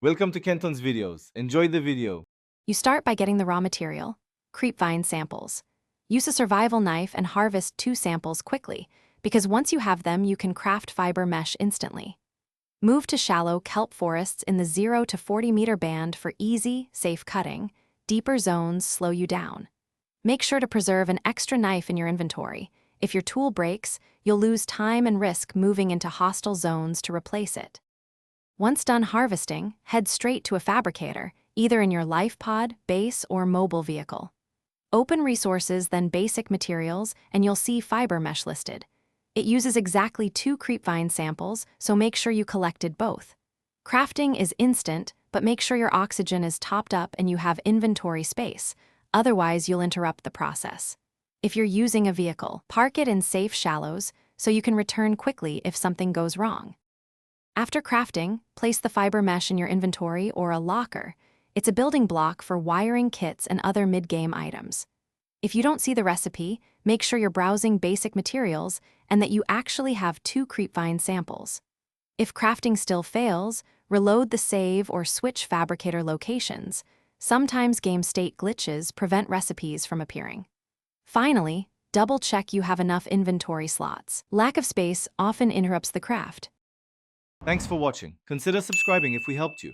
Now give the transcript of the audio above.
Welcome to Kenton's videos. Enjoy the video. You start by getting the raw material, creepvine samples. Use a survival knife and harvest 2 samples quickly, because once you have them, you can craft fiber mesh instantly. Move to shallow kelp forests in the 0 to 40 meter band for easy, safe cutting. Deeper zones slow you down. Make sure to preserve an extra knife in your inventory. If your tool breaks, you'll lose time and risk moving into hostile zones to replace it. Once done harvesting, head straight to a fabricator, either in your life pod, base, or mobile vehicle. Open resources, then basic materials, and you'll see fiber mesh listed. It uses exactly 2 creepvine samples, so make sure you collected both. Crafting is instant, but make sure your oxygen is topped up and you have inventory space. Otherwise, you'll interrupt the process. If you're using a vehicle, park it in safe shallows so you can return quickly if something goes wrong. After crafting, place the fiber mesh in your inventory or a locker. It's a building block for wiring kits and other mid-game items. If you don't see the recipe, make sure you're browsing basic materials and that you actually have 2 creepvine samples. If crafting still fails, reload the save or switch fabricator locations. Sometimes game state glitches prevent recipes from appearing. Finally, double-check you have enough inventory slots. Lack of space often interrupts the craft. Thanks for watching. Consider subscribing if we helped you.